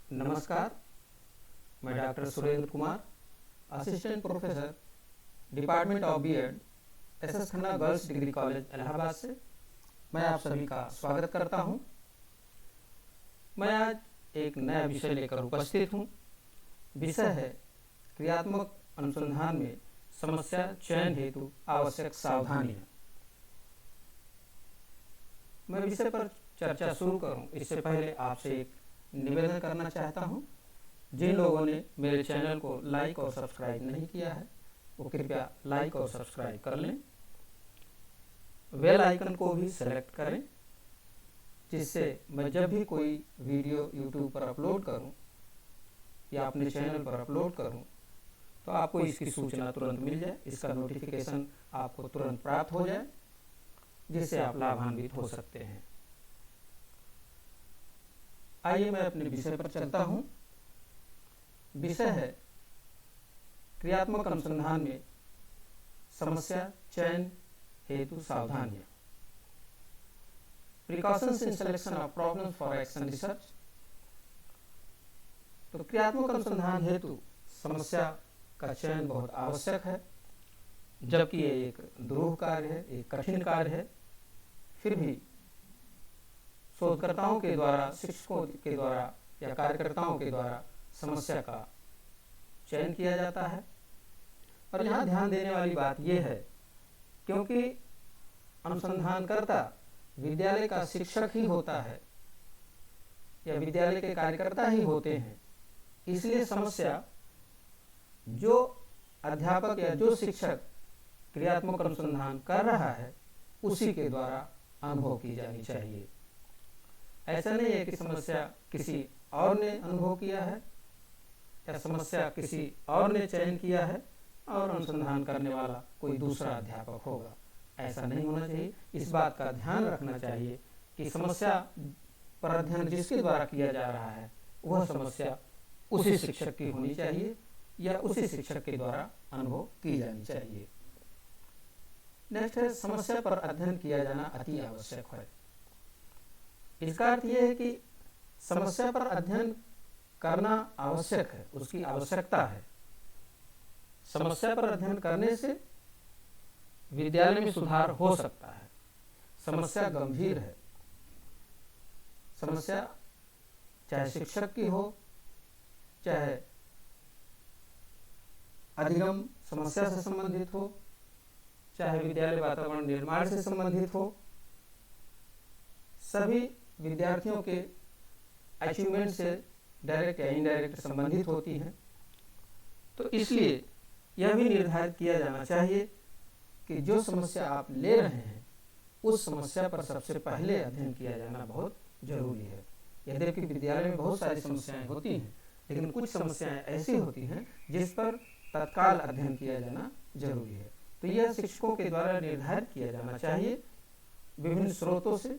नमस्कार, मैं doctor Surendra Kumar, assistant professor, department of BEd, SS Khanna girls degree college Allahabad से मैं आप सभी का स्वागत करता हूं। मैं आज एक नया विषय लेकर उपस्थित हूं। विषय है क्रियात्मक अनुसंधान में समस्या चयन हेतु आवश्यक सावधानियां। मैं विषय पर चर्चा शुरू करूं इससे पहले आपसे एक निवेदन करना चाहता हूं। जिन लोगों ने मेरे चैनल को लाइक और सब्सक्राइब नहीं किया है वो कृपया लाइक और सब्सक्राइब कर लें। बेल आइकन को भी सेलेक्ट करें जिससे मैं जब भी कोई वीडियो यूट्यूब पर अपलोड करूं या अपने चैनल पर अपलोड करूं तो आपको इसकी सूचना तुरंत मिल जाए, इसका नोटिफिकेशन आपको तुरंत प्राप्त हो जाए, जिससे आप लाभान्वित हो सकते हैं। आइए मैं अपने विषय पर चलता हूं। विषय है क्रियात्मक अनुसंधान में समस्या चयन हेतु सावधानियां। Precautions in selection of problems for action research. तो क्रियात्मक अनुसंधान हेतु समस्या का चयन बहुत आवश्यक है, जबकि ये एक दुरूह कार्य है, एक कठिन कार्य है। फिर भी शोधकर्ताओं के द्वारा, शिक्षकों के द्वारा या कार्यकर्ताओं के द्वारा समस्या का चयन किया जाता है। और यहाँ ध्यान देने वाली बात यह है, क्योंकि अनुसंधानकर्ता विद्यालय का शिक्षक ही होता है या विद्यालय के कार्यकर्ता ही होते हैं, इसलिए समस्या जो अध्यापक या जो शिक्षक क्रियात्मक अनुसंधान कर रहा है उसी के द्वारा अनुभव की जानी चाहिए। ऐसा नहीं है कि समस्या किसी और ने अनुभव किया है या समस्या किसी और ने चयन किया है और अनुसंधान करने वाला कोई दूसरा अध्यापक होगा। ऐसा नहीं होना चाहिए। इस बात का ध्यान रखना चाहिए कि समस्या पर अध्ययन जिसके द्वारा किया जा रहा है वह समस्या उसी शिक्षक की होनी चाहिए या उसी शिक्षक के द्वारा अनुभव की जानी चाहिए। नेक्स्ट है, समस्या पर अध्ययन किया जाना अति आवश्यक है। इसका अर्थ यह है कि समस्या पर अध्ययन करना आवश्यक है, उसकी आवश्यकता है। समस्या पर अध्ययन करने से विद्यालय में सुधार हो सकता है। समस्या गंभीर है। समस्या चाहे शिक्षक की हो, चाहे अधिगम समस्या से संबंधित हो, चाहे विद्यालय वातावरण निर्माण से संबंधित हो, सभी विद्यार्थियों के अचीवमेंट से डायरेक्ट या इनडायरेक्ट संबंधित होती हैं। तो इसलिए यह भी निर्धारित किया जाना चाहिए कि जो समस्या आप ले रहे हैं उस समस्या पर सबसे पहले अध्ययन किया जाना बहुत जरूरी है। यद्यपि विद्यालय में बहुत सारी समस्याएं होती हैं, लेकिन कुछ समस्याएं ऐसी होती हैं जिस पर तत्काल अध्ययन किया जाना जरूरी है। तो यह शिक्षकों के द्वारा निर्धारित किया जाना चाहिए। विभिन्न स्रोतों से,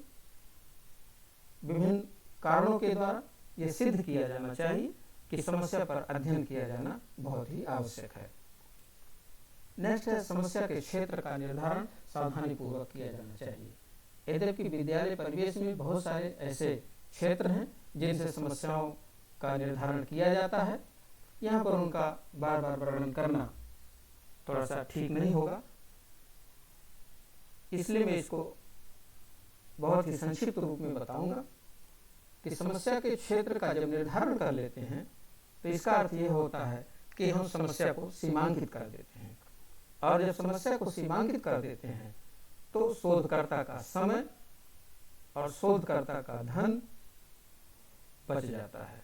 विभिन्न कारणों के द्वारा यह सिद्ध किया जाना चाहिए कि समस्या पर अध्ययन किया जाना बहुत ही आवश्यक है। नेक्स्ट है, समस्या के क्षेत्र का निर्धारण सावधानी पूर्वक किया जाना चाहिए। यद्यपि विद्यालय परिवेश में बहुत सारे ऐसे क्षेत्र हैं जिनसे समस्याओं का निर्धारण किया जाता है, यहाँ पर उनका बार बार वर्णन करना थोड़ा सा ठीक नहीं होगा, इसलिए मैं इसको बहुत ही संक्षिप्त रूप में बताऊंगा कि समस्या के क्षेत्र का जब निर्धारण कर लेते हैं तो इसका अर्थ यह होता है कि हम समस्या को सीमांकित कर देते हैं। और जब समस्या को सीमांकित कर देते हैं तो शोधकर्ता का समय और शोधकर्ता का धन बच जाता है।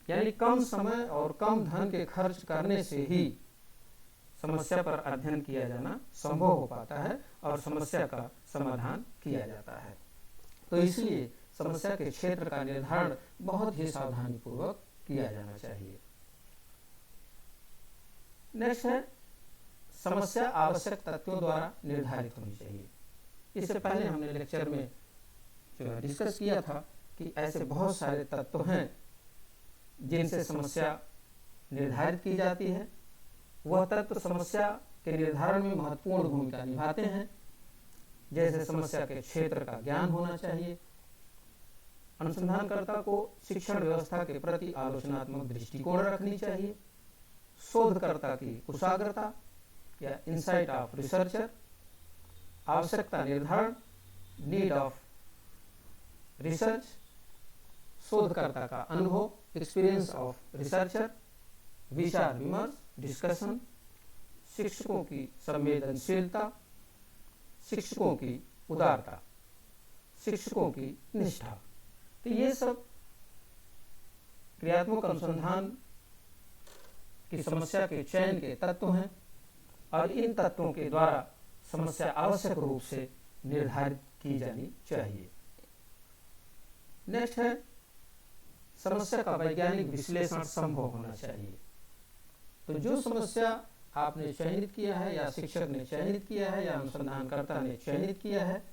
यानी कम समय और कम धन के खर्च करने से ही समस्या पर अध्ययन किया जाना संभव हो पाता है और समस्या का समाधान किया जाता है। तो इसलिए समस्या के क्षेत्र का निर्धारण बहुत ही सावधानी पूर्वक किया जाना चाहिए। नेक्स्ट है, समस्या आवश्यक तथ्यों द्वारा निर्धारित होनी चाहिए। इससे पहले हमने लेक्चर में जो डिस्कस किया था कि ऐसे बहुत सारे तत्व हैं जिनसे समस्या निर्धारित की जाती है। वह तत्व समस्या के निर्धारण में महत्वपूर्ण भूमिका निभाते हैं। जैसे समस्या के क्षेत्र का ज्ञान होना चाहिए, अनुसंधानकर्ता को शिक्षण व्यवस्था के प्रति आलोचनात्मक दृष्टिकोण रखनी चाहिए। शोधकर्ता की कुशाग्रता या इंसाइट ऑफ रिसर्चर, आवश्यकता निर्धारण, नीड ऑफ रिसर्च, शोधकर्ता का अनुभव, एक्सपीरियंस ऑफ रिसर्चर, विचार विमर्श, डिस्कशन, शिक्षकों की संवेदनशीलता, शिक्षकों की उदारता, शिक्षकों की निष्ठा। तो ये सब क्रियात्मक अनुसंधान की समस्या के चयन के तत्व हैं और इन तत्वों के द्वारा समस्या आवश्यक रूप से निर्धारित की जानी चाहिए। नेक्स्ट है, समस्या का वैज्ञानिक विश्लेषण संभव होना चाहिए। तो जो समस्या आपने चयनित किया है या शिक्षक ने चयनित किया है या अनुसंधानकर्ता ने चयनित किया है,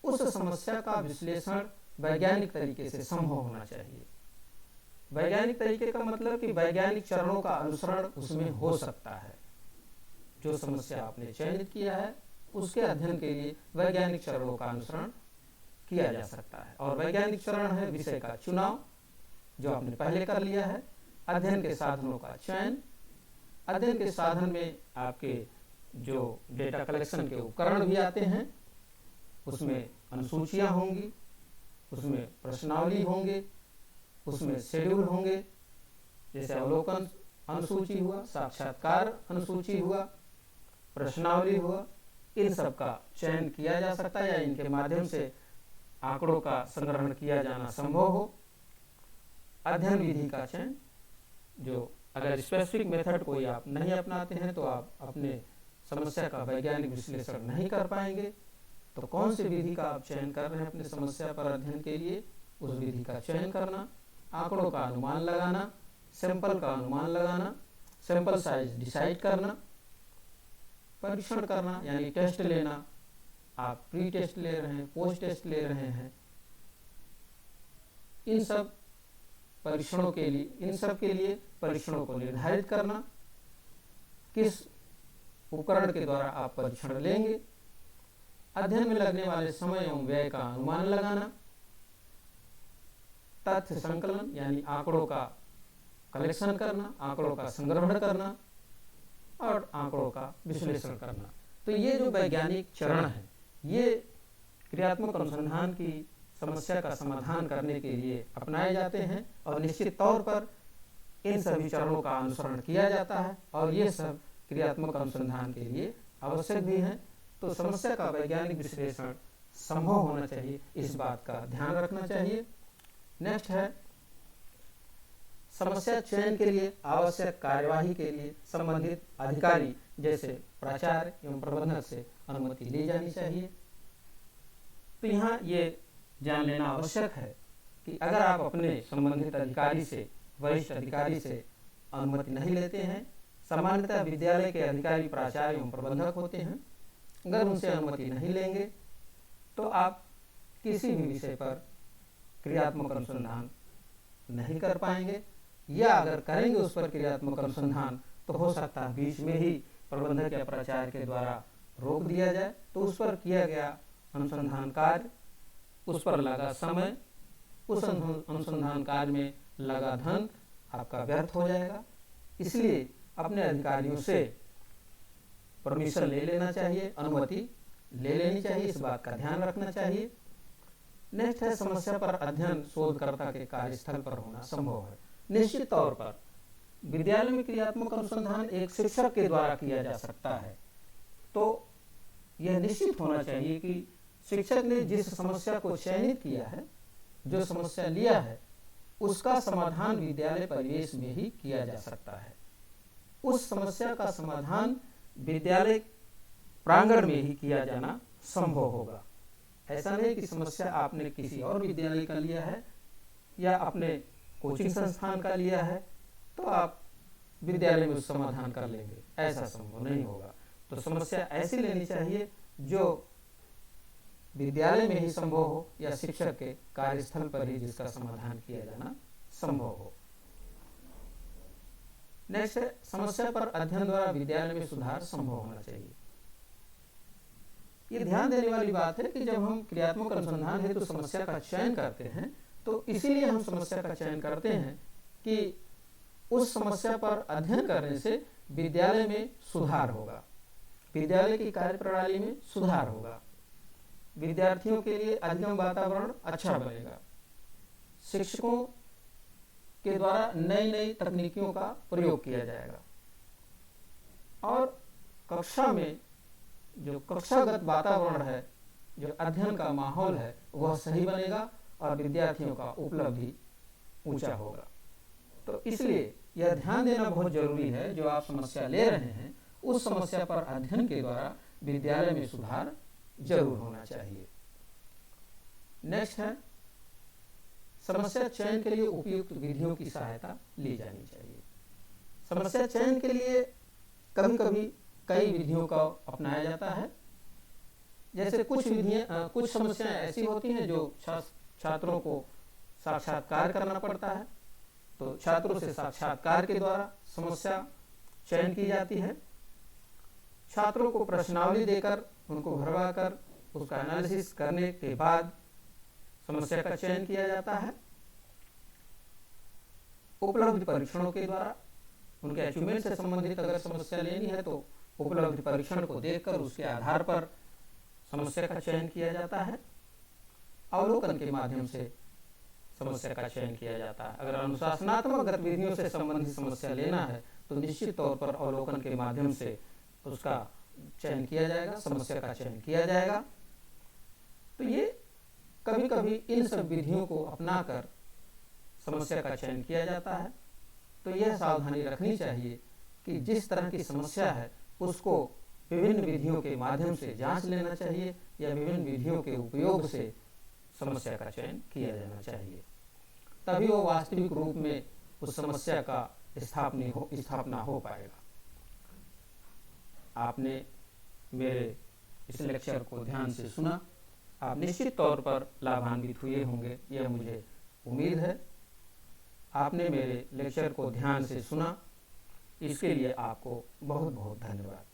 उस समस्या का विश्लेषण वैज्ञानिक तरीके से संभव होना चाहिए। वैज्ञानिक तरीके का मतलब कि वैज्ञानिक चरणों का अनुसरण उसमें हो सकता है। जो समस्या आपने चयनित किया है उसके अध्ययन के लिए वैज्ञानिक चरणों का अनुसरण किया जा सकता है। और वैज्ञानिक चरण है विषय का चुनाव, जो आपने पहले कर लिया है, अध्ययन के साधनों का चयन, अध्ययन के साधन में आपके जो डेटा कलेक्शन के उपकरण भी आते हैं, उसमें अनुसूचियां होंगी, उसमें प्रश्नावली होंगे, उसमें शेड्यूल होंगे, जैसे अवलोकन अनुसूची हुआ, साक्षात्कार अनुसूची हुआ, प्रश्नावली हुआ। इन सब का चयन किया जा सकता है या इनके माध्यम से आंकड़ों का संग्रहण किया जाना संभव हो। अध्ययन विधि का चयन, जो अगर स्पेसिफिक मेथड कोई आप नहीं अपनाते हैं तो आप अपने समस्या का वैज्ञानिक विश्लेषण नहीं कर पाएंगे। तो कौन सी विधि का आप चयन कर रहे हैं अपने समस्या पर अध्ययन के लिए, उस विधि का चयन करना, आंकड़ों का अनुमान लगाना, सैंपल का अनुमान लगाना, सैंपल साइज डिसाइड करना, परीक्षण करना यानी टेस्ट लेना, आप प्री टेस्ट ले रहे हैं, पोस्ट टेस्ट ले रहे हैं, इन सब परीक्षणों के लिए, इन सब के लिए परीक्षणों को निर्धारित करना, किस उपकरण के द्वारा आप परीक्षण लेंगे, अध्ययन में लगने वाले समय एवं व्यय का अनुमान लगाना, तथ्य संकलन यानी आंकड़ों का कलेक्शन करना, आंकड़ों का संग्रहण करना और आंकड़ों का विश्लेषण करना। तो ये जो वैज्ञानिक चरण है, ये क्रियात्मक अनुसंधान की समस्या का समाधान करने के लिए अपनाए जाते हैं और निश्चित तौर पर इन सभी चरणों का अनुसरण किया जाता है और ये सब क्रियात्मक अनुसंधान के लिए आवश्यक भी हैं। तो समस्या का वैज्ञानिक विश्लेषण संभव होना चाहिए, इस बात का ध्यान रखना चाहिए। नेक्स्ट है, समस्या चयन के लिए आवश्यक कार्यवाही के लिए संबंधित अधिकारी जैसे प्राचार्य एवं प्रबंधक से अनुमति ली जानी चाहिए। तो यहाँ ये जान लेना आवश्यक है कि अगर आप अपने संबंधित अधिकारी से, वरिष्ठ अधिकारी से अनुमति नहीं लेते हैं, सामान्यतः विद्यालय के अधिकारी प्राचार्य एवं प्रबंधक होते हैं, अगर उनसे अनुमति नहीं लेंगे तो आप किसी भी विषय पर क्रियात्मक अनुसंधान नहीं कर पाएंगे, या अगर करेंगे उस पर क्रियात्मक अनुसंधान तो हो सकता है बीच में ही प्रबंधक या प्राचार्य के द्वारा रोक दिया जाए, तो उस पर किया गया अनुसंधान कार्य, उस पर लगा समय, उस अनुसंधान कार्य में लगा धन आपका व्यर्थ हो जाएगा। इसलिए अपने अधिकारियों से परमिशन ले लेना चाहिए, अनुमति ले लेनी चाहिए, इस बात का ध्यान रखना चाहिए। नेक्स्ट है, समस्या पर अध्ययन शोधकर्ता के कार्यस्थल पर होना संभव है। निश्चित तौर पर विद्यालय में क्रियात्मक अनुसंधान एक शिक्षक के द्वारा किया जा सकता है, तो यह निश्चित होना चाहिए कि शिक्षक ने जिस समस्या को चयनित किया है, जो समस्या लिया है, उसका समाधान विद्यालय परिवेश में ही किया जा सकता है। उस समस्या का समाधान विद्यालय प्रांगण में ही किया जाना संभव होगा। ऐसा नहीं कि समस्या आपने किसी और विद्यालय का लिया है या अपने कोचिंग संस्थान का लिया है तो आप विद्यालय में उस समाधान कर लेंगे, ऐसा संभव नहीं होगा। तो समस्या ऐसी लेनी चाहिए जो विद्यालय में ही संभव हो या शिक्षक के कार्यस्थल पर ही जिसका समाधान किया जाना संभव हो। नेक्स्ट है, समस्या पर अध्ययन द्वारा विद्यालय में सुधार संभव होना चाहिए। ये ध्यान देने वाली बात है कि जब हम क्रियात्मक अनुसंधान हेतु तो समस्या का चयन करते हैं तो इसीलिए हम समस्या का चयन करते हैं कि उस समस्या पर अध्ययन करने से विद्यालय में सुधार होगा, विद्यालय की कार्यप्रणाली में सुधार होगा, विद्यार्थियों के लिए अधिगम वातावरण अच्छा बनेगा, शिक्षकों के द्वारा नई नई तकनीकियों का प्रयोग किया जाएगा और कक्षा में जो कक्षागत वातावरण है, जो अध्ययन का माहौल है, वह सही बनेगा और विद्यार्थियों का उपलब्धि ऊंचा होगा। तो इसलिए यह ध्यान देना बहुत जरूरी है, जो आप समस्या ले रहे हैं उस समस्या पर अध्ययन के द्वारा विद्यालय में सुधार जरूर होना चाहिए। नेक्स्ट है, समस्या चयन के लिए उपयुक्त विधियों की सहायता ली जानी चाहिए। समस्या चयन के लिए कभी कभी कई विधियों का अपनाया जाता है। जैसे कुछ समस्याएं ऐसी होती हैं जो छात्रों को साक्षात्कार करना पड़ता है, तो छात्रों से साक्षात्कार के द्वारा समस्या चयन की जाती है। छात्रों को प्रश्नावली देकर उनको भरवा कर उसका एनालिसिस करने के बाद समस्या का चयन किया जाता है। उपलब्ध परीक्षणों के द्वारा उनके अचीवमेंट से संबंधित अगर समस्या लेनी है तो उपलब्ध परीक्षण को देखकर उसके आधार पर समस्या का चयन किया जाता है। अवलोकन के माध्यम से समस्या का चयन किया जाता है। अगर अनुशासनात्मक गतिविधियों से संबंधित समस्या लेना है तो निश्चित तौर पर अवलोकन के माध्यम से उसका चयन किया जाएगा, समस्या का चयन किया जाएगा। तो ये कभी कभी इन सब विधियों को अपनाकर समस्या का चयन किया जाता है। तो यह सावधानी रखनी चाहिए कि जिस तरह की समस्या है उसको विभिन्न विधियों के माध्यम से जांच लेना चाहिए या विभिन्न विधियों के उपयोग से समस्या का चयन किया जाना चाहिए, तभी वो वास्तविक रूप में उस समस्या का स्थापना हो पाएगा। आपने मेरे इस लेक्चर को ध्यान से सुना, आप निश्चित तौर पर लाभान्वित हुए होंगे, यह मुझे उम्मीद है। आपने मेरे लेक्चर को ध्यान से सुना, इसके लिए आपको बहुत बहुत धन्यवाद।